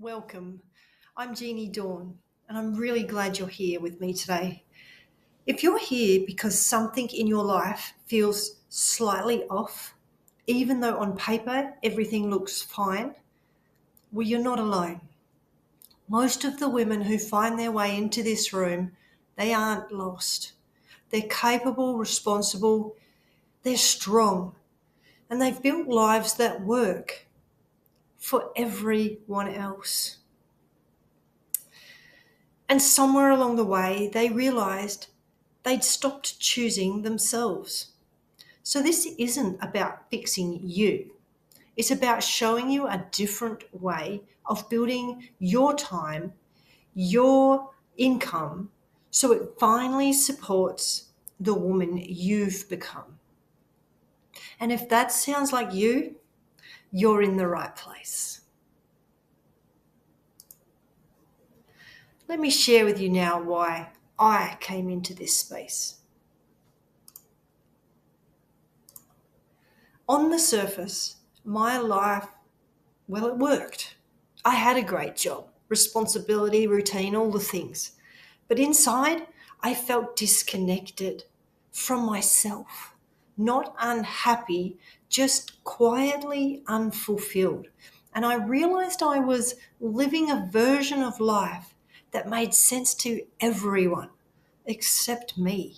Welcome. I'm Jeannie Dawn, and I'm really glad you're here with me today. If you're here because something in your life feels slightly off, even though on paper everything looks fine, well, you're not alone. Most of the women who find their way into this room, they aren't lost. They're capable, responsible, they're strong, and they've built lives that work for everyone else. And somewhere along the way, they realized they'd stopped choosing themselves. So this isn't about fixing you. It's about showing you a different way of building your time, your income, so it finally supports the woman you've become. And if that sounds like you're in the right place. Let me share with you now why I came into this space. On the surface, my life, well, it worked. I had a great job, responsibility, routine, all the things. But inside, I felt disconnected from myself, not unhappy, just quietly unfulfilled. And I realized I was living a version of life that made sense to everyone except me.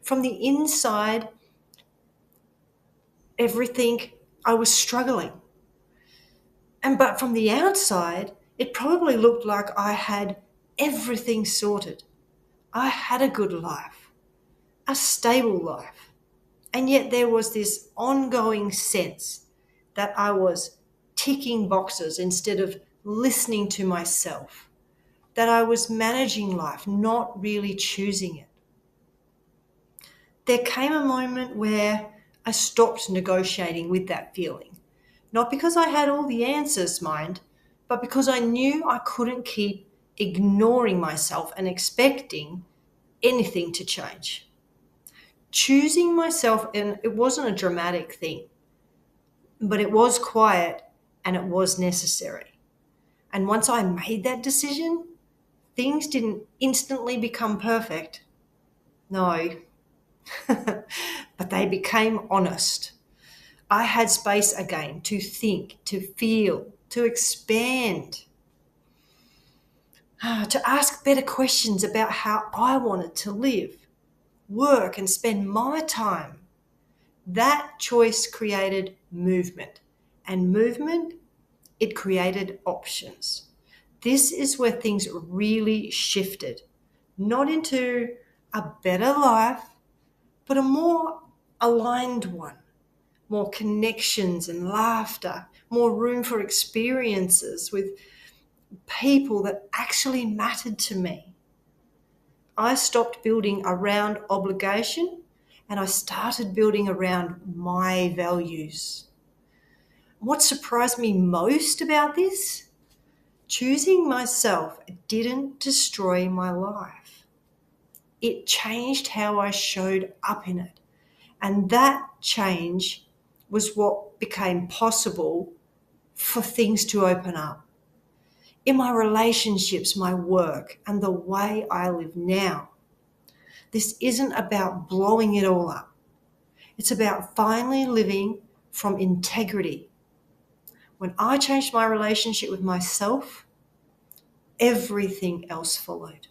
From the inside, everything, I was struggling. But from the outside, it probably looked like I had everything sorted. I had a good life, a stable life. And yet there was this ongoing sense that I was ticking boxes instead of listening to myself, that I was managing life, not really choosing it. There came a moment where I stopped negotiating with that feeling. Not because I had all the answers, mind, but because I knew I couldn't keep ignoring myself and expecting anything to change. Choosing myself, and it wasn't a dramatic thing, but it was quiet and it was necessary. And once I made that decision, things didn't instantly become perfect. No, but they became honest. I had space again to think, to feel, to expand, to ask better questions about how I wanted to live, work, and spend my time. That choice created movement, and movement, it created options. This is where things really shifted, not into a better life, but a more aligned one. More connections and laughter, more room for experiences with people that actually mattered to me. I stopped building around obligation and I started building around my values. What surprised me most about this? Choosing myself didn't destroy my life. It changed how I showed up in it. And that change was what became possible for things to open up. In my relationships, my work, and the way I live now. This isn't about blowing it all up. It's about finally living from integrity. When I changed my relationship with myself, everything else followed.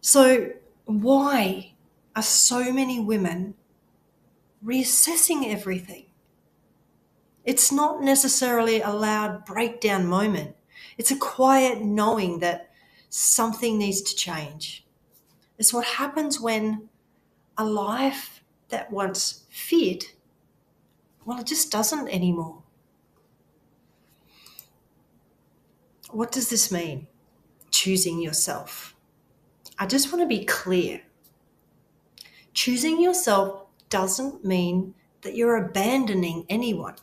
So why are so many women reassessing everything? It's not necessarily a loud breakdown moment. It's a quiet knowing that something needs to change. It's what happens when a life that once fit, well, it just doesn't anymore. What does this mean? Choosing yourself. I just want to be clear. Choosing yourself doesn't mean that you're abandoning anyone.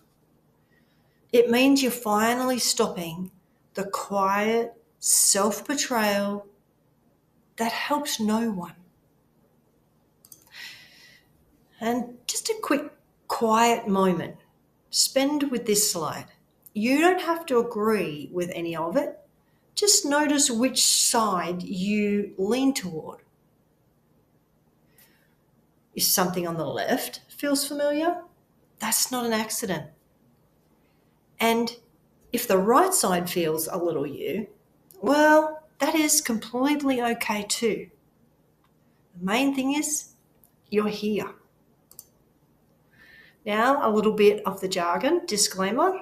It means you're finally stopping the quiet self-betrayal that helps no one. And just a quick quiet moment spend with this slide. you don't have to agree with any of it. Just notice which side you lean toward. If something on the left feels familiar, that's not an accident. And if the right side feels a little you, well, that is completely okay too. The main thing is you're here. Now, a little bit of the jargon, disclaimer,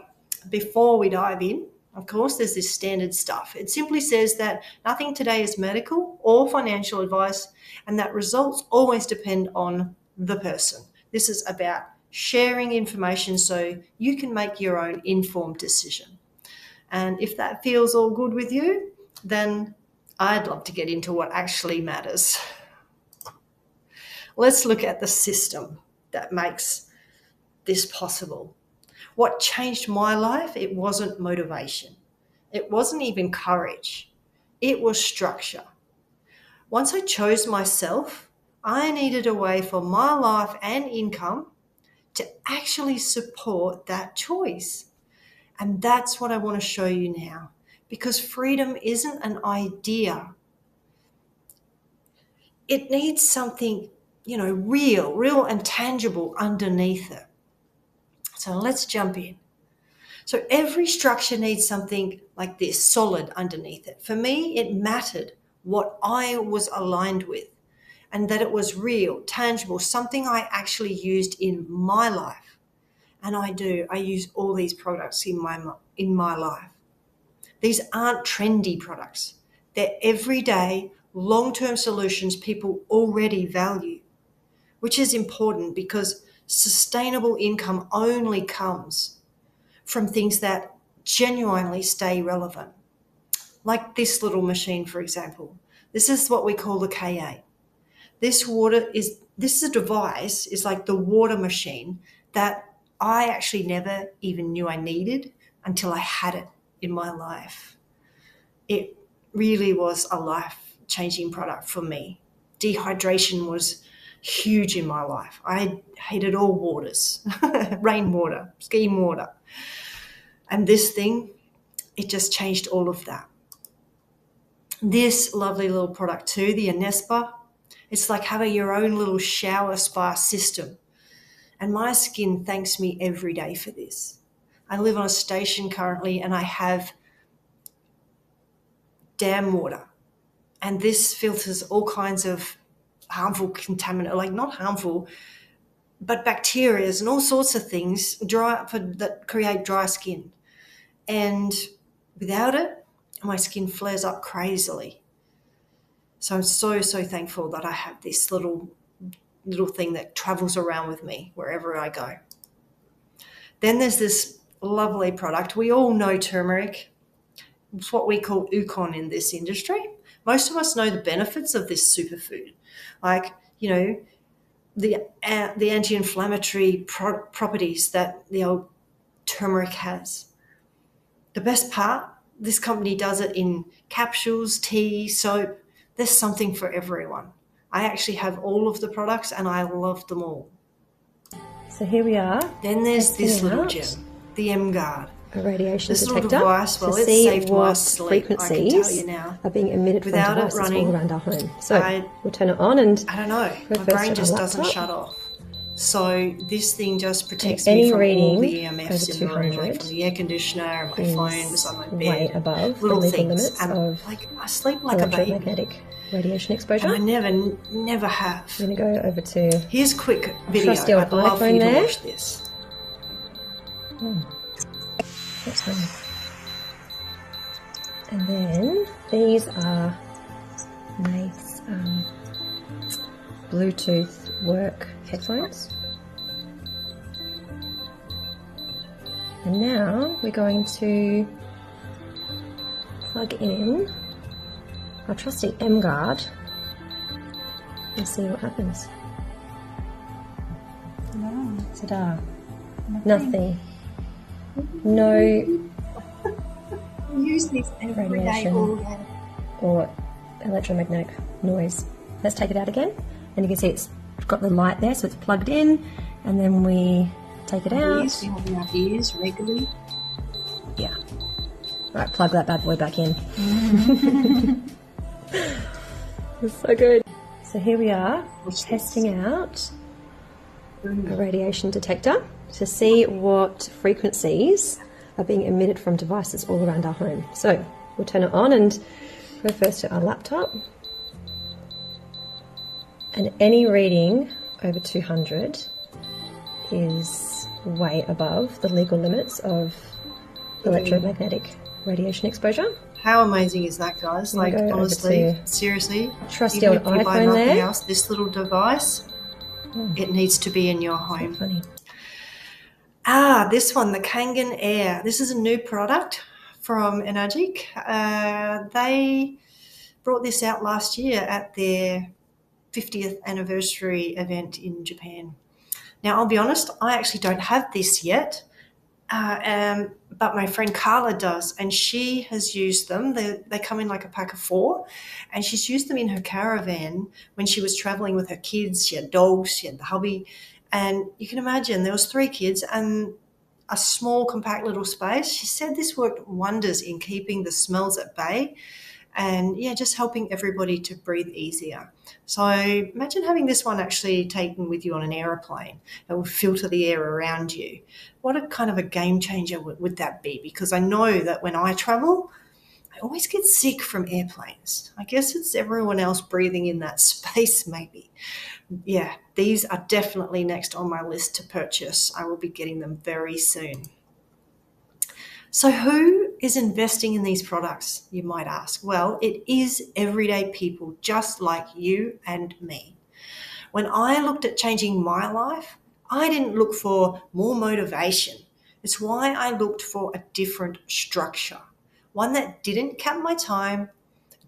before we dive in. Of course, there's this standard stuff. It simply says that nothing today is medical or financial advice, and that results always depend on the person. This is about sharing information so you can make your own informed decision. And if that feels all good with you, then I'd love to get into what actually matters. Let's look at the system that makes this possible. What changed my life? It wasn't motivation. It wasn't even courage. It was structure. Once I chose myself, I needed a way for my life and income to actually support that choice. And that's what I want to show you now, because freedom isn't an idea. It needs something, real and tangible underneath it. So let's jump in. So every structure needs something like this, solid underneath it. For me, it mattered what I was aligned with and that it was real, tangible, something I actually used in my life. And I do. I use all these products in my life. These aren't trendy products. They're everyday, long-term solutions people already value, which is important because sustainable income only comes from things that genuinely stay relevant. Like this little machine, for example. This is what we call the K8. This is a device, is like the water machine that I actually never even knew I needed until I had it in my life. It really was a life-changing product for me. Dehydration was huge in my life. I hated all waters, rainwater, skiing water. And this thing, it just changed all of that. This lovely little product too, the Anespa, it's like having your own little shower spa system. And my skin thanks me every day for this. I live on a station currently and I have dam water. And this filters all kinds of harmful contaminants, like not harmful, but bacteria and all sorts of things that create dry skin. And without it, my skin flares up crazily. So I'm so thankful that I have this little thing that travels around with me wherever I go. Then there's this lovely product. We all know turmeric. It's what we call ukon in this industry. Most of us know the benefits of this superfood, like, the anti-inflammatory properties that the old turmeric has. The best part, this company does it in capsules, tea, soap. There's something for everyone. I actually have all of the products and I love them all. So here we are. Then there's this little gem, the M-Guard. A radiation this detector device, to see what frequencies now, are being emitted from devices all around our home. So we'll turn it on and I don't know, my brain just doesn't shut off. So this thing just protects any me from reading all the EMFs in the room, like from the air conditioner, my phone, beside my bed, way above little the legal things. limits And of I sleep like a baby. electromagnetic radiation exposure. And I never have. I'm going to go over to Here's a quick video. trusty old I'd love for iPhone you to there. watch this. That's fine. And then these are nice Bluetooth work headphones. And now we're going to plug in our trusty M-Guard and see what happens. Ta-da. Nothing. No Use this every day, all day. Or electromagnetic noise. Let's take it out again, and you can see it's got the light there, so it's plugged in, and then we take it out. We open our ears regularly. Yeah. Right, plug that bad boy back in. It's so good. So here we are, testing out a radiation detector to see what frequencies are being emitted from devices all around our home. So we'll turn it on and go first to our laptop. And any reading over 200 is way above the legal limits of electromagnetic radiation exposure. How amazing is that, guys? Like, honestly, seriously, trusty old even if you buy iPhone nothing there. else, this little device, it needs to be in your home. Funny. This one, the Kangen Air. This is a new product from Energic. They brought this out last year at their 50th anniversary event in Japan. Now, I'll be honest, I actually don't have this yet, but my friend Carla does, and she has used them. They come in like a pack of 4, and she's used them in her caravan when she was traveling with her kids. She had dogs, she had the hubby, and you can imagine there was 3 kids and a small, compact little space. She said this worked wonders in keeping the smells at bay and, just helping everybody to breathe easier. So imagine having this one actually taken with you on an aeroplane. It will filter the air around you. What a kind of a game changer would that be? Because I know that when I travel, I always get sick from airplanes. I guess it's everyone else breathing in that space maybe. Yeah, these are definitely next on my list to purchase. I will be getting them very soon. So who is investing in these products, you might ask? Well, it is everyday people just like you and me. When I looked at changing my life, I didn't look for more motivation. It's why I looked for a different structure, one that didn't cap my time,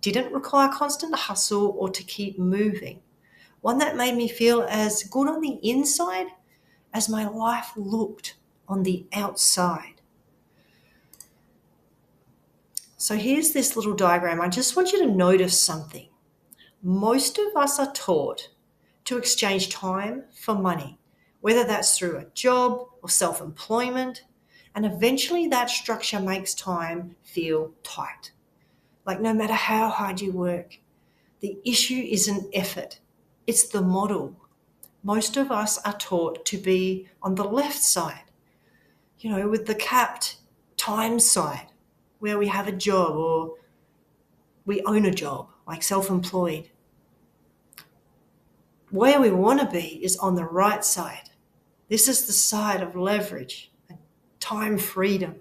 didn't require constant hustle or to keep moving, one that made me feel as good on the inside as my life looked on the outside. So here's this little diagram. I just want you to notice something. Most of us are taught to exchange time for money, whether that's through a job or self-employment, and eventually that structure makes time feel tight. Like no matter how hard you work, the issue isn't effort, it's the model. Most of us are taught to be on the left side, with the capped time side, where we have a job or we own a job, like self-employed. Where we want to be is on the right side. This is the side of leverage and time freedom.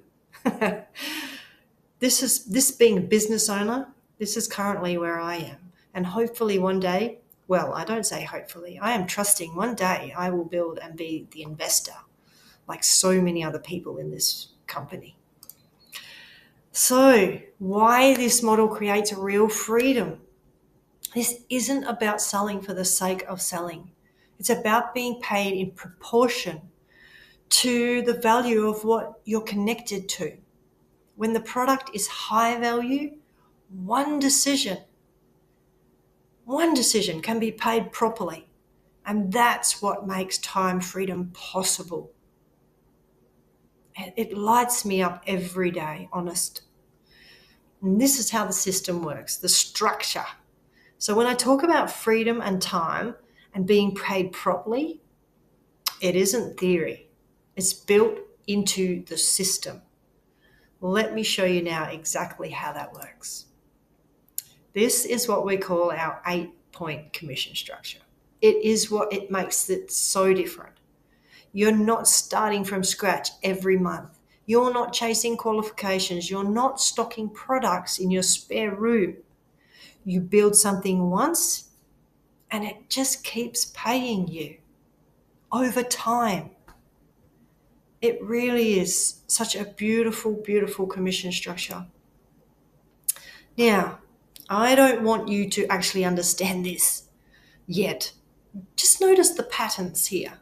This being a business owner, this is currently where I am. And hopefully one day, well, I don't say hopefully, I am trusting one day I will build and be the investor, like so many other people in this company. So why this model creates a real freedom? This isn't about selling for the sake of selling. It's about being paid in proportion to the value of what you're connected to. When the product is high value, one decision can be paid properly. And that's what makes time freedom possible. It lights me up every day, honest. And this is how the system works, the structure. So when I talk about freedom and time and being paid properly, it isn't theory. It's built into the system. Let me show you now exactly how that works. This is what we call our 8-point commission structure. It is what it makes it so different. You're not starting from scratch every month. You're not chasing qualifications. You're not stocking products in your spare room. You build something once and it just keeps paying you over time. It really is such a beautiful, beautiful commission structure. Now, I don't want you to actually understand this yet. Just notice the patterns here.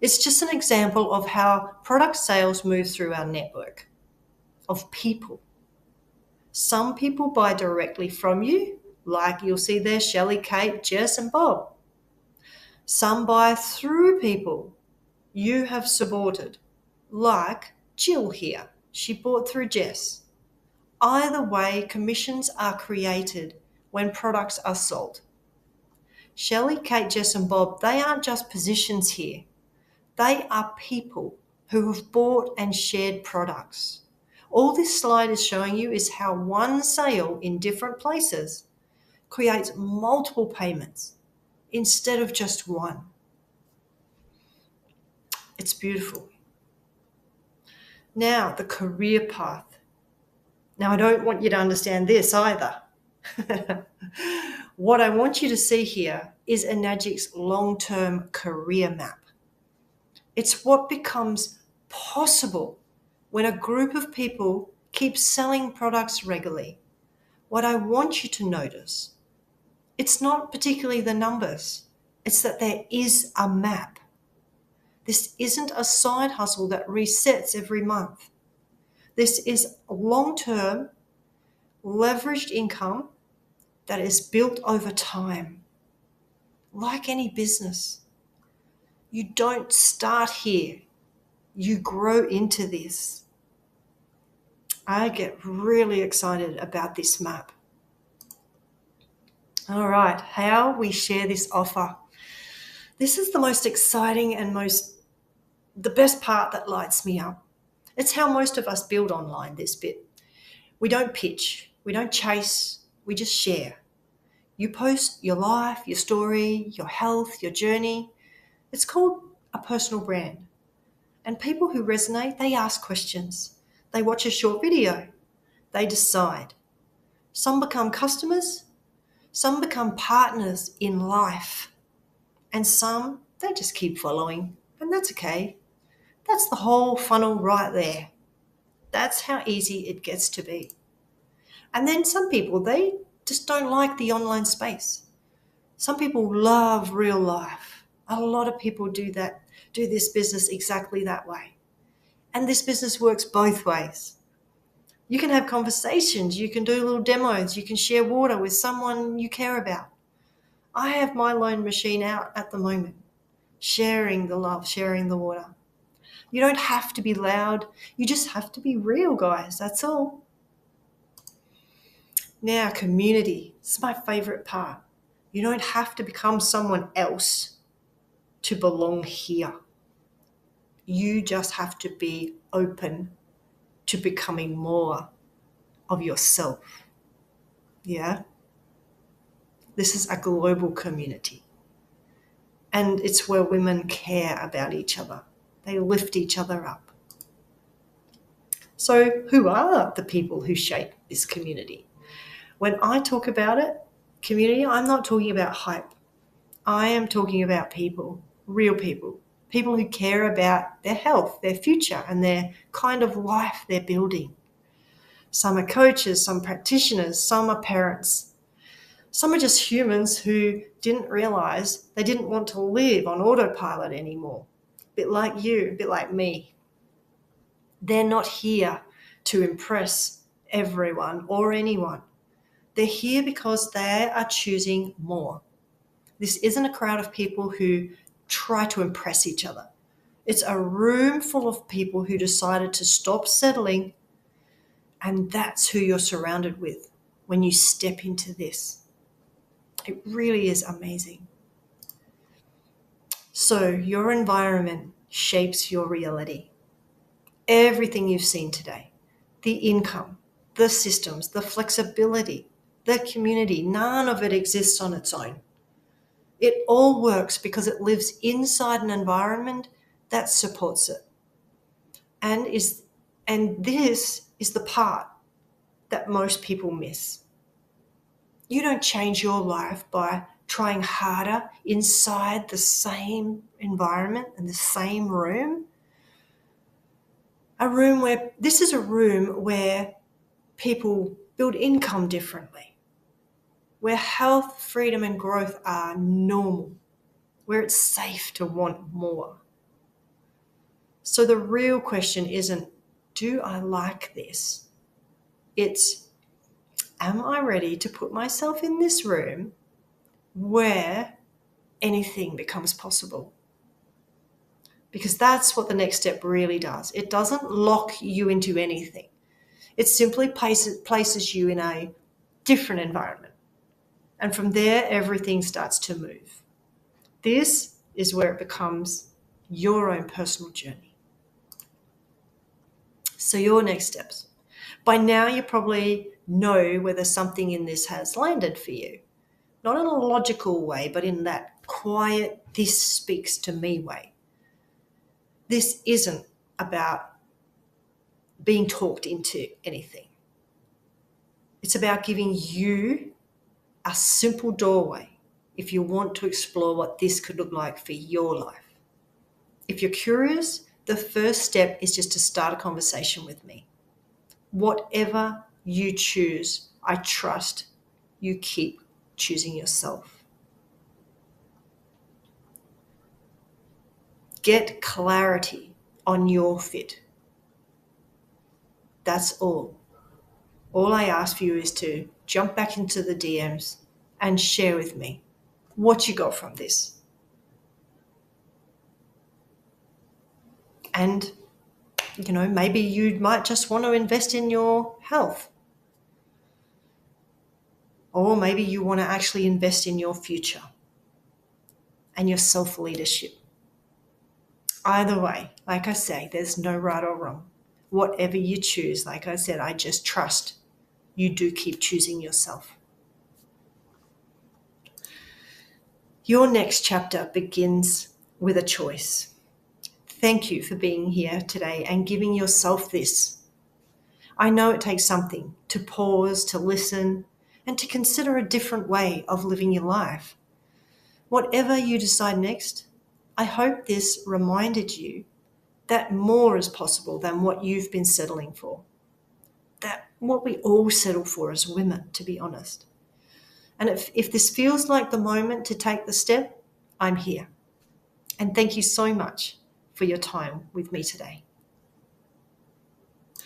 It's just an example of how product sales move through our network of people. Some people buy directly from you, like you'll see there, Shelley, Kate, Jess, and Bob. Some buy through people you have supported, like Jill here. she bought through Jess. Either way, commissions are created when products are sold. Shelley, Kate, Jess and Bob, they aren't just positions here. They are people who have bought and shared products. All this slide is showing you is how one sale in different places creates multiple payments instead of just one. It's beautiful. Now, the career path. Now, I don't want you to understand this either. What I want you to see here is Enagic's long-term career map. It's what becomes possible when a group of people keep selling products regularly. What I want you to notice, it's not particularly the numbers, it's that there is a map. This isn't a side hustle that resets every month. This is long-term, leveraged income that is built over time. Like any business, you don't start here. You grow into this. I get really excited about this map. All right, how we share this offer. This is the most exciting and the best part that lights me up. It's how most of us build online, this bit. We don't pitch, we don't chase, we just share. You post your life, your story, your health, your journey. It's called a personal brand. And people who resonate, they ask questions. They watch a short video. They decide. Some become customers. Some become partners in life. And some, they just keep following. And that's okay. That's the whole funnel right there. That's how easy it gets to be. And then some people, they just don't like the online space. Some people love real life. A lot of people do this business exactly that way. And this business works both ways. You can have conversations, you can do little demos, you can share water with someone you care about. I have my loan machine out at the moment, sharing the love, sharing the water. You don't have to be loud, you just have to be real, guys, that's all. Now, community. It's my favorite part. You don't have to become someone else to belong here. You just have to be open to becoming more of yourself. Yeah? This is a global community. And it's where women care about each other. They lift each other up. So who are the people who shape this community? When I talk about it, community, I'm not talking about hype. I am talking about people, real people, people who care about their health, their future, and their kind of life they're building. Some are coaches, some practitioners, some are parents. Some are just humans who didn't realize they didn't want to live on autopilot anymore. A bit like you, a bit like me. They're not here to impress everyone or anyone. They're here because they are choosing more. This isn't a crowd of people who try to impress each other. It's a room full of people who decided to stop settling, and that's who you're surrounded with when you step into this. It really is amazing. So your environment shapes your reality. Everything you've seen today, the income, the systems, the flexibility, the community, none of it exists on its own. It all works because it lives inside an environment that supports it. And this is the part that most people miss. You don't change your life by trying harder inside the same environment and the same room. This is a room where people build income differently, where health, freedom, and growth are normal, where it's safe to want more. So the real question isn't, do I like this? It's, am I ready to put myself in this room where anything becomes possible? because that's what the next step really does. It doesn't lock you into anything. It simply places you in a different environment. And from there, everything starts to move. This is where it becomes your own personal journey. So your next steps. By now, you probably know whether something in this has landed for you. Not in a logical way, but in that quiet, this speaks to me way. This isn't about being talked into anything. It's about giving you a simple doorway if you want to explore what this could look like for your life. If you're curious, the first step is just to start a conversation with me. Whatever you choose, I trust you keep choosing yourself. Get clarity on your fit. That's all. All I ask for you is to jump back into the DMs and share with me what you got from this. And, maybe you might just want to invest in your health. Or maybe you want to actually invest in your future and your self-leadership. Either way, like I say, there's no right or wrong. Whatever you choose, like I said, I just trust you do keep choosing yourself. Your next chapter begins with a choice. Thank you for being here today and giving yourself this. I know it takes something to pause, to listen, and to consider a different way of living your life. Whatever you decide next, I hope this reminded you that more is possible than what you've been settling for. That what we all settle for as women, to be honest. And if this feels like the moment to take the step, I'm here. And thank you so much for your time with me today.